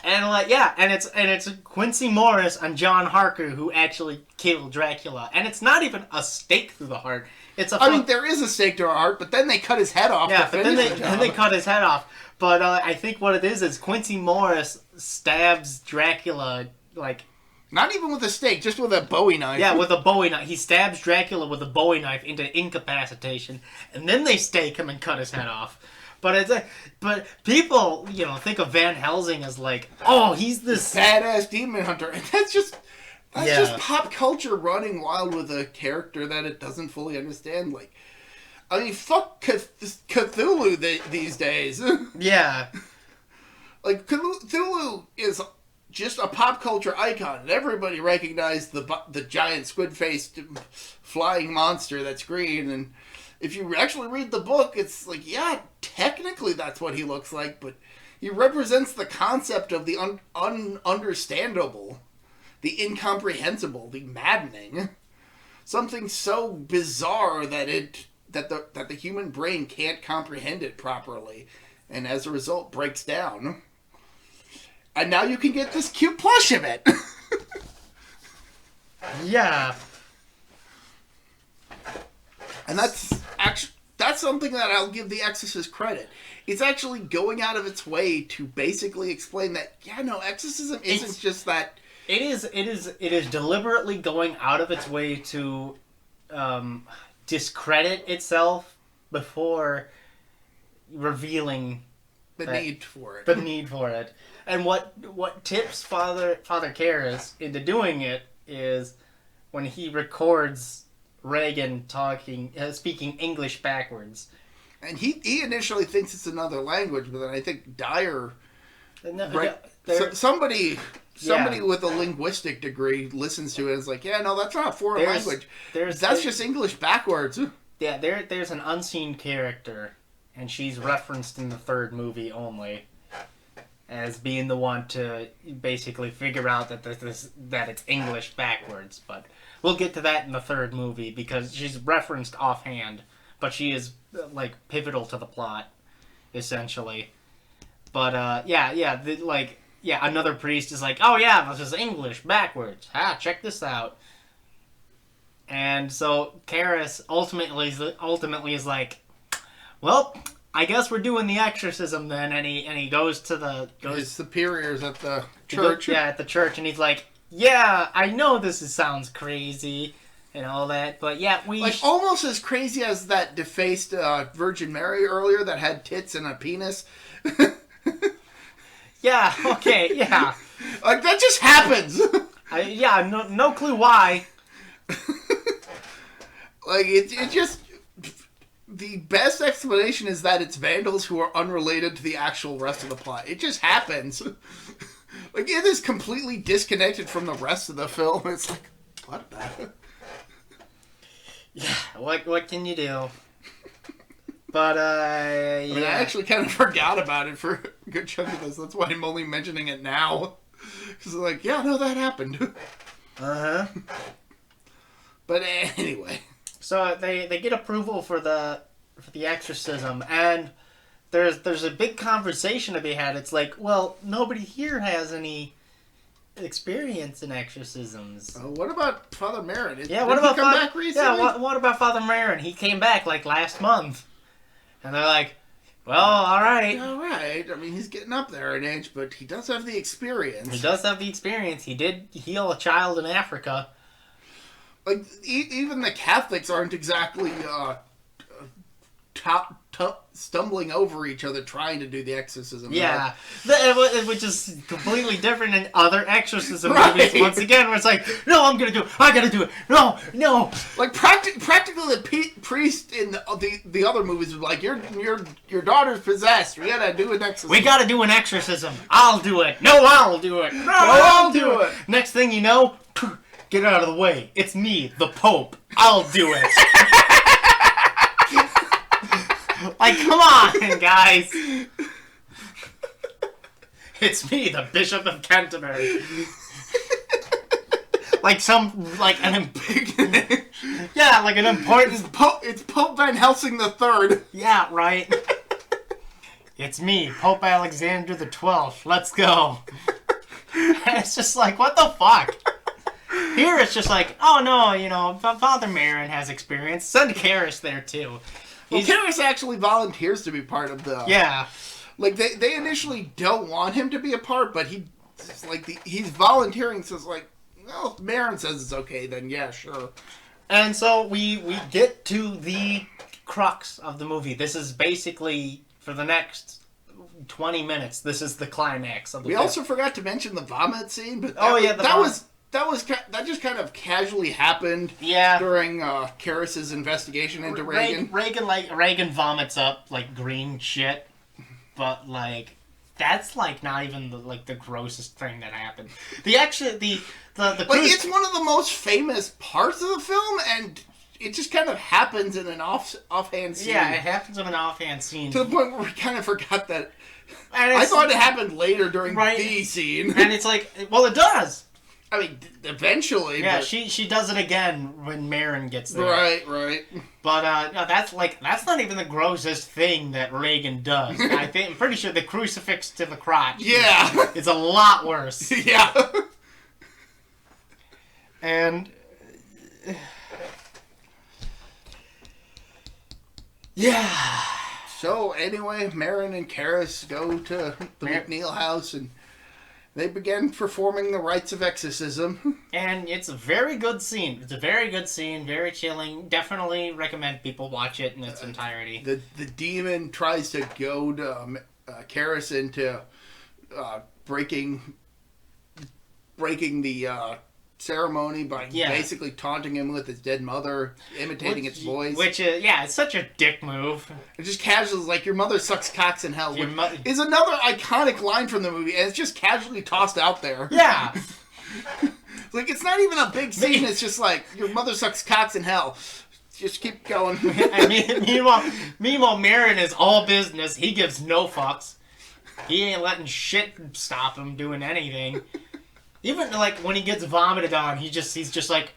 And it's Quincy Morris and John Harker who actually killed Dracula, and it's not even a stake through the heart. I mean, there is a stake to our heart, but then they cut his head off. Yeah, but then they cut his head off. But I think what it is Quincy Morris stabs Dracula like. Not even with a stake, just with a Bowie knife. Yeah, with a Bowie knife. He stabs Dracula with a Bowie knife into incapacitation, and then they stake him and cut his head off. But people, think of Van Helsing as like, oh, he's this badass demon hunter, and that's just pop culture running wild with a character that it doesn't fully understand. Like, I mean, fuck Cthulhu these days. Yeah, like Cthulhu is just a pop culture icon, and everybody recognized the giant squid-faced flying monster that's green. And if you actually read the book, it's like, yeah, technically that's what he looks like, but he represents the concept of the ununderstandable, the incomprehensible, the maddening. Something so bizarre that the human brain can't comprehend it properly, and as a result breaks down. And now you can get this cute plush of it. Yeah. And that's something that I'll give the Exorcist credit. It's actually going out of its way to basically explain that, exorcism isn't just that. It is deliberately going out of its way to discredit itself before revealing the need for it. The need for it. And what tips Father Karras into doing it is when he records Reagan speaking English backwards. And he initially thinks it's another language, but then I think Dyer, somebody with a linguistic degree listens to it and is like, yeah, no, that's not a foreign language. That's just English backwards. Yeah, there's an unseen character, and she's referenced in the third movie only as being the one to basically figure out that it's English backwards, but we'll get to that in the third movie because she's referenced offhand, but she is like pivotal to the plot, essentially. But another priest is like, oh yeah, this is English backwards. Check this out. And so Karras ultimately is like, well, I guess we're doing the exorcism then, and he goes to his superiors at the church. At the church, and he's like, yeah, I know this sounds crazy and all that, but yeah, almost as crazy as that defaced Virgin Mary earlier that had tits and a penis. Yeah, okay, yeah. Like, that just happens. No clue why. Like, it just... The best explanation is that it's vandals who are unrelated to the actual rest of the plot. It just happens. Like, it is completely disconnected from the rest of the film. It's like, what the... Yeah, what can you do? But, I mean, I actually kind of forgot about it for a good chunk of this. That's why I'm only mentioning it now. Because, like, yeah, no, that happened. Uh-huh. But anyway. So they get approval for the exorcism, and there's a big conversation to be had. It's like, well, nobody here has any experience in exorcisms. What about Father Marin? What about he come back recently? Yeah, what about Father Marin? He came back like last month, and they're like, well, all right. I mean, he's getting up there in age, but he does have the experience. He does have the experience. He did heal a child in Africa. Like, even the Catholics aren't exactly stumbling over each other trying to do the exorcism. Yeah, which is completely different in other exorcism Right. movies. Once again, where it's like, no, I'm gonna do it. I gotta do it. No. Like practically the priest in the other movies was like, your daughter's possessed. We gotta do an exorcism. We gotta do an exorcism. I'll do it. No, I'll do it. No, I'll do it. Next thing you know, get out of the way. It's me, the Pope. I'll do it. Like, come on, guys. It's me, the Bishop of Canterbury. Like an important... It's Pope Van Helsing III. Yeah, right. It's me, Pope Alexander the 12th. Let's go. And it's just like, what the fuck? Here it's just like, oh no, Father Marin has experience. Send Karras there too. Well, Karras actually volunteers to be part of the... Yeah. Like, they initially don't want him to be a part, but he's volunteering, so it's like, well, if Marin says it's okay, then yeah, sure. And so we get to the crux of the movie. This is basically, for the next 20 minutes, this is the climax of the film. We also forgot to mention the vomit scene, but that just kind of casually happened during Karras' investigation into Reagan. Reagan vomits up like green shit, but like that's like not even the grossest thing that happened. It's one of the most famous parts of the film, and it just kind of happens in an offhand scene. Yeah, it happens in an offhand scene. To the point where we kind of forgot that. I thought it happened later during the scene. And it's like, well, it does. I mean, eventually. Yeah, but... she does it again when Marin gets there. Right. But no, that's not even the grossest thing that Reagan does. I'm pretty sure the crucifix to the crotch. Yeah, is a lot worse. Yeah. And yeah. So anyway, Marin and Karras go to the McNeil house and they begin performing the rites of exorcism. And it's a very good scene. It's a very good scene, very chilling. Definitely recommend people watch it in its entirety. The demon tries to goad Karras into breaking the ceremony by basically taunting him with his dead mother, imitating its voice. Which is, it's such a dick move. It just casually, like, your mother sucks cocks in hell, is another iconic line from the movie, and it's just casually tossed out there. Yeah. Like, it's not even a big scene, it's just like, your mother sucks cocks in hell. Just keep going. I mean, meanwhile, Marin is all business. He gives no fucks. He ain't letting shit stop him doing anything. Even like when he gets vomited on, he's just like,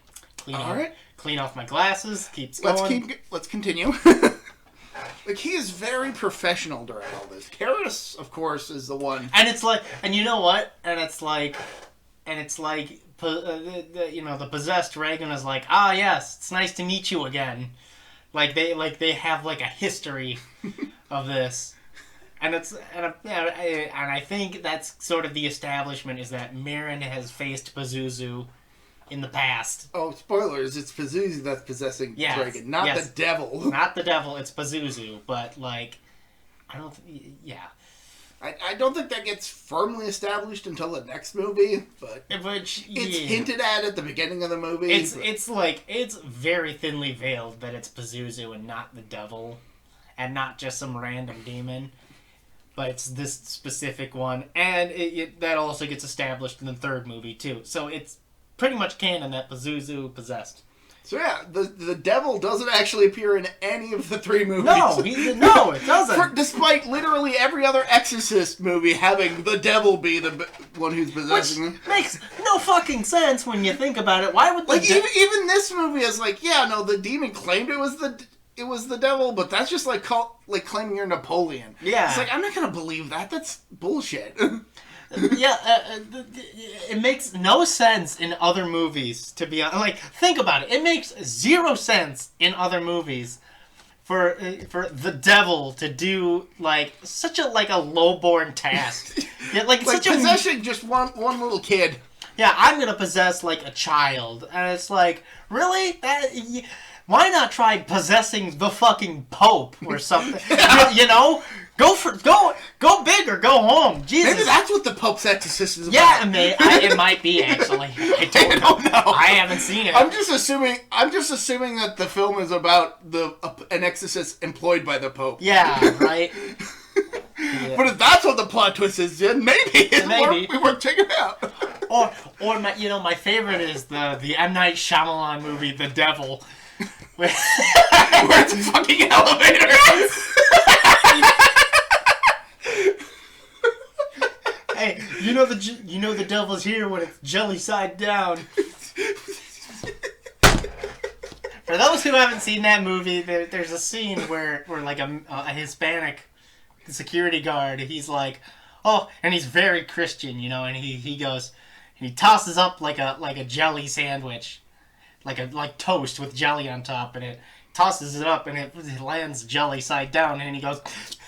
clean off my glasses. Keeps going. Let's continue. Like, he is very professional during all this. Karras, of course, is the one. And it's like, and you know what? And it's like, the possessed Reagan is like, yes, it's nice to meet you again. Like they have like a history of this. And I think that's sort of the establishment, is that Marin has faced Pazuzu in the past. Oh, spoilers! It's Pazuzu that's possessing Reagan, not the devil. Not the devil. It's Pazuzu, but like, I don't think that gets firmly established until the next movie, but it's hinted at the beginning of the movie. It's very thinly veiled that it's Pazuzu and not the devil, and not just some random demon. But it's this specific one, and that also gets established in the third movie too. So it's pretty much canon that Pazuzu possessed. So yeah, the devil doesn't actually appear in any of the three movies. No, it doesn't. Despite literally every other Exorcist movie having the devil be the one who's possessing them. Makes no fucking sense when you think about it. Why would even this movie is like, the demon claimed it was the devil, but that's just like claiming you're Napoleon. Yeah. It's like, I'm not gonna believe that. That's bullshit. It makes no sense in other movies, to be honest. Like, think about it. It makes zero sense in other movies for the devil to do such a lowborn task. Like possessing just one little kid. I'm gonna possess like a child, and it's like, really? Why not try possessing the fucking Pope or something? You know, go big or go home. Jesus. Maybe that's what the Pope's Exorcist is about. Yeah, it might be actually. I don't know. I haven't seen it. I'm just assuming that the film is about an exorcist employed by the Pope. Yeah, right. Yeah. But if that's what the plot twist is, then maybe it's worth checking out. Or my favorite is the M. Night Shyamalan movie, The Devil. Where it's a fucking elevator. Hey, you know the devil's here when it's jelly side down. For those who haven't seen that movie, there's a scene where like a Hispanic security guard, he's like, oh, and he's very Christian, and he goes, and he tosses up like a jelly sandwich. Like toast with jelly on top, and it tosses it up, and it lands jelly side down, and he goes,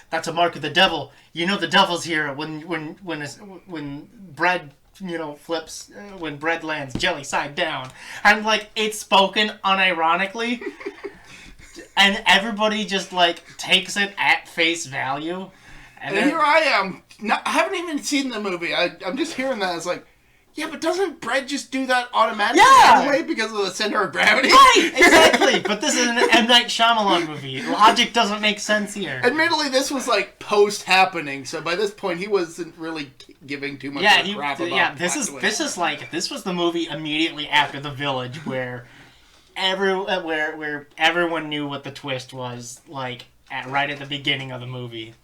"That's a mark of the devil. You know the devil's here when bread flips, when bread lands jelly side down." And like it's spoken unironically, and everybody just like takes it at face value. And then, here I am. I haven't even seen the movie. I'm just hearing that. It's like, yeah, but doesn't bread just do that automatically anyway because of the center of gravity? Right, exactly. But this is an M. Night Shyamalan movie. Logic doesn't make sense here. Admittedly, this was like post-happening, so by this point he wasn't really giving too much of a crap about this was the movie immediately after The Village where everyone knew what the twist was, like right at the beginning of the movie.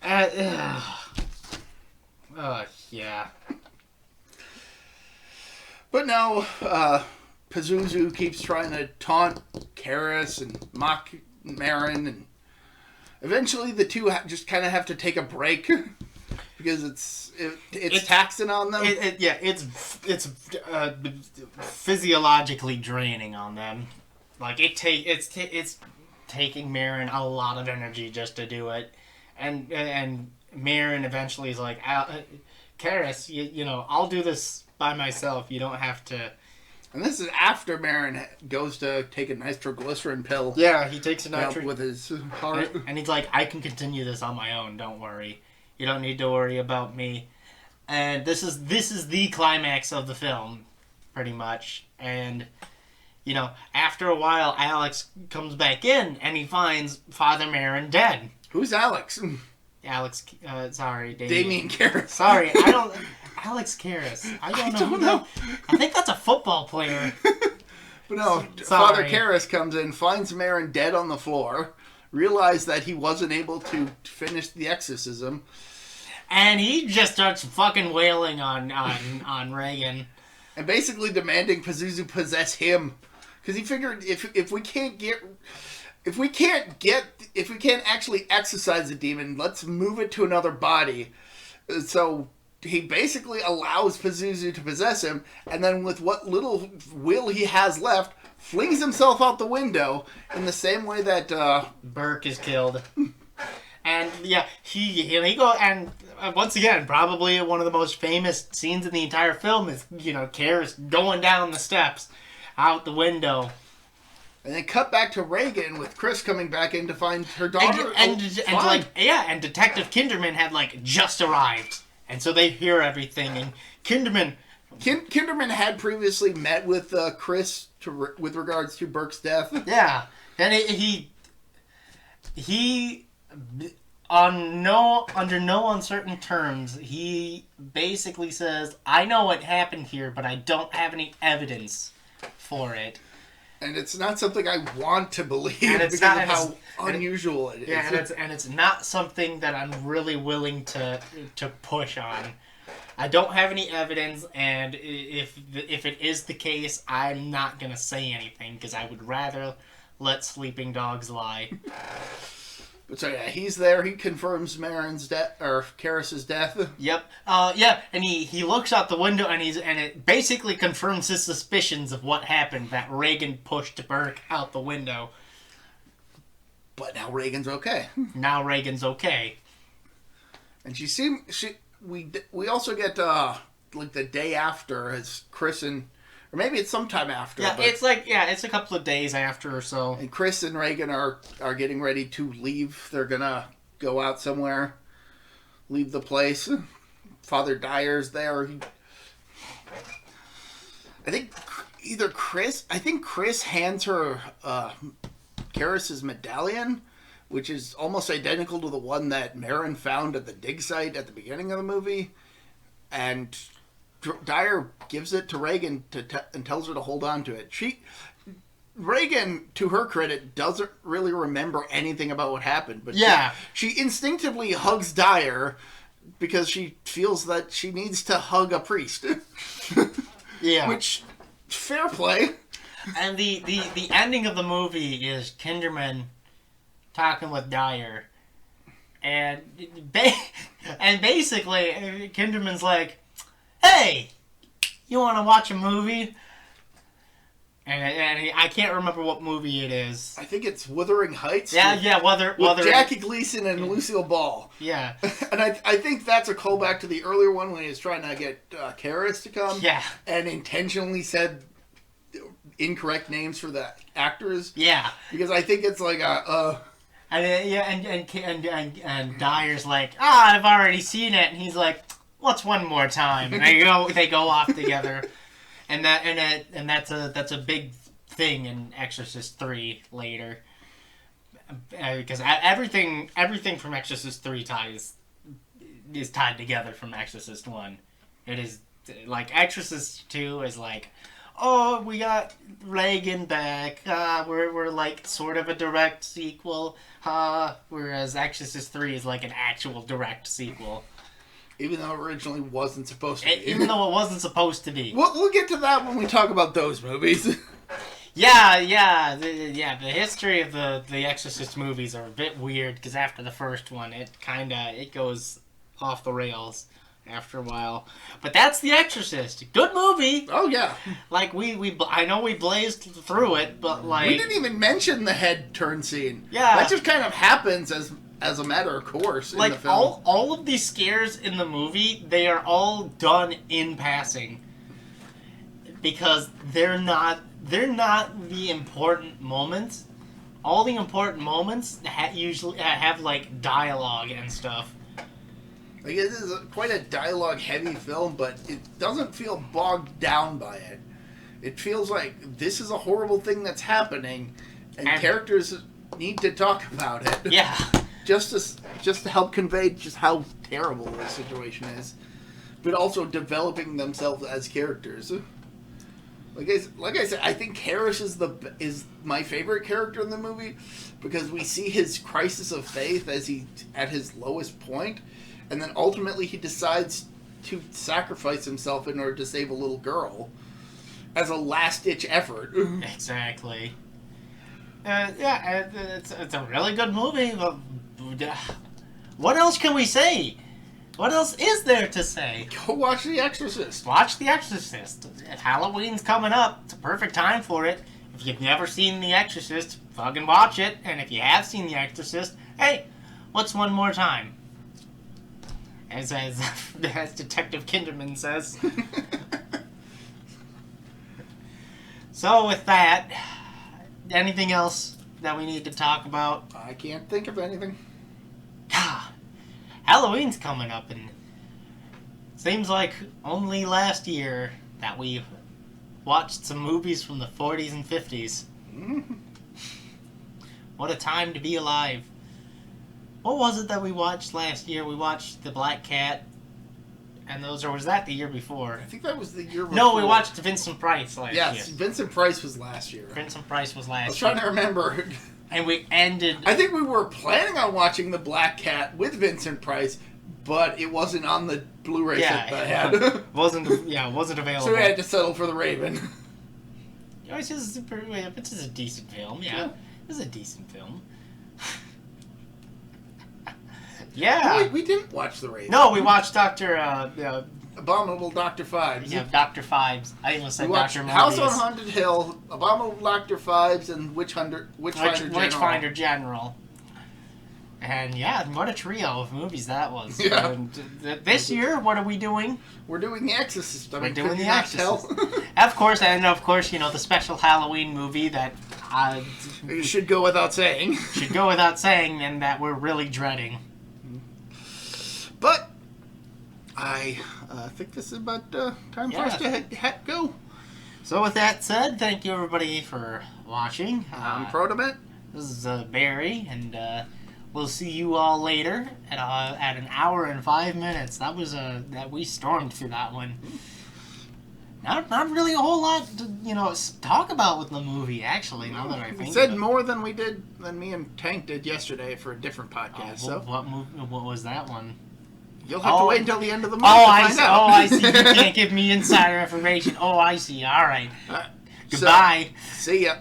Yeah. But no, Pazuzu keeps trying to taunt Karis and mock Marin, and eventually the two just kind of have to take a break because it's taxing on them. It's physiologically draining on them. Like it's taking Marin a lot of energy just to do it, and Marin eventually is like, Karis, I'll do this by myself. You don't have to. And this is after Marin goes to take a nitroglycerin pill. Yeah, he takes a nitroglycerin with his heart, and he's like, "I can continue this on my own. Don't worry. You don't need to worry about me." And this is the climax of the film, pretty much. And after a while, Alex comes back in and he finds Father Marin dead. Who's Alex? Alex, Damien Karras. Sorry, I don't. Alex Karras. I don't know. I think that's a football player. But no, Father Karras comes in, finds Marin dead on the floor, realized that he wasn't able to finish the exorcism, and he just starts fucking wailing on Reagan, and basically demanding Pazuzu possess him, because he figured if we can't actually exorcise the demon, let's move it to another body. So he basically allows Pazuzu to possess him, and then with what little will he has left, flings himself out the window in the same way that Burke is killed. And yeah, he go, and once again, probably one of the most famous scenes in the entire film is Karis going down the steps out the window. And then cut back to Reagan with Chris coming back in to find her daughter. And Detective Kinderman had just arrived. And so they hear everything, and Kinderman had previously met with Chris with regards to Burke's death. Yeah, and he under no uncertain terms, he basically says, "I know what happened here, but I don't have any evidence for it." And it's not something I want to believe because of how unusual it is. Yeah, and it's not something that I'm really willing to push on. I don't have any evidence, and if it is the case, I'm not gonna say anything because I would rather let sleeping dogs lie. But so yeah, he's there. He confirms Marin's death or Karras' death. Yep. And he looks out the window and it basically confirms his suspicions of what happened, that Reagan pushed Burke out the window. But now Reagan's okay. Now Reagan's okay. And we also get like the day after, as Chris and, or maybe it's sometime after. Yeah, but, it's a couple of days after or so. And Chris and Reagan are getting ready to leave. They're gonna go out somewhere, leave the place. Father Dyer's there. I think Chris hands her Karis's medallion, which is almost identical to the one that Marin found at the dig site at the beginning of the movie. And Dyer gives it to Reagan and tells her to hold on to it. Reagan, to her credit, doesn't really remember anything about what happened. But she instinctively hugs Dyer because she feels that she needs to hug a priest. Yeah. Which, fair play. And the ending of the movie is Kinderman talking with Dyer. And basically, Kinderman's like, hey, you want to watch a movie? And I can't remember what movie it is. I think it's Wuthering Heights. With Jackie Gleason and Lucille Ball. Yeah. And I think that's a callback to the earlier one when he was trying to get Karis to come. Yeah. And intentionally said incorrect names for the actors. Yeah. Because I think it's like And Dyer's like, I've already seen it, and he's like, what's one more time? And they go off together. And that's a big thing in Exorcist 3 later, because everything from Exorcist 3 is tied together from Exorcist 1. It is like Exorcist 2 is like, oh, we got Reagan back. We're like sort of a direct sequel. Whereas Exorcist 3 is like an actual direct sequel. Even though it originally wasn't supposed to be. Even though it wasn't supposed to be. We'll get to that when we talk about those movies. The history of the Exorcist movies are a bit weird, because after the first one, it goes off the rails after a while. But that's The Exorcist. Good movie. Oh, yeah. Like, I know we blazed through it, but like... We didn't even mention the head turn scene. Yeah. That just kind of happens as a matter of course in the film. all of these scares in the movie, they are all done in passing, because they're not the important moments. All the important moments usually have like dialogue and stuff. Like, it is quite a dialogue heavy film, but it doesn't feel bogged down by it. It feels like this is a horrible thing that's happening, and characters need to talk about it. Yeah. Just to help convey just how terrible the situation is, but also developing themselves as characters. Like I said, I think Karis is my favorite character in the movie, because we see his crisis of faith as he at his lowest point, and then ultimately he decides to sacrifice himself in order to save a little girl as a last-ditch effort. Exactly. It's a really good movie, but what else can we say? What else is there to say? Go watch The Exorcist. Watch The Exorcist. Halloween's coming up. It's a perfect time for it. If you've never seen The Exorcist, fucking watch it. And if you have seen The Exorcist, hey, what's one more time? As Detective Kinderman says. So with that, anything else that we need to talk about? I can't think of anything. Halloween's coming up, and it seems like only last year that we watched some movies from the 40s and 50s. What a time to be alive. What was it that we watched last year? We watched The Black Cat, and or was that the year before? I think that was the year before. No, we watched Vincent Price last year. Yes, Vincent Price was last year. Vincent Price was last year. I was trying to remember. And we ended... I think we were planning on watching The Black Cat with Vincent Price, but it wasn't on the Blu-ray set that I had. wasn't available. So we had to settle for The Raven. It's just a decent film, yeah. It's a decent film. Yeah. No, we didn't watch The Raven. No, we watched Abominable Dr. Phibes. Yeah, Dr. Phibes. I even said Dr. Morbius. House on Haunted Hill, Abominable Dr. Phibes, and Witchfinder General. Witchfinder General. And yeah, what a trio of movies that was. Yeah. And this year, what are we doing? We're doing The Exorcist. We're doing The Exorcist. Of course, the special Halloween movie that You should go without saying. and that we're really dreading. But I think this is about time for us to go. So with that said, thank you everybody for watching. I'm ProtoMet. This is Barry, and we'll see you all later at an hour and 5 minutes. That was that we stormed through that one. Not really a whole lot to talk about with the movie. Actually, now that I think we said more than me and Tank did yesterday for a different podcast. What was that one? You'll have to wait until the end of the month to find out. Oh, I see. You can't give me insider information. Oh, I see. All right. Goodbye. So, see ya.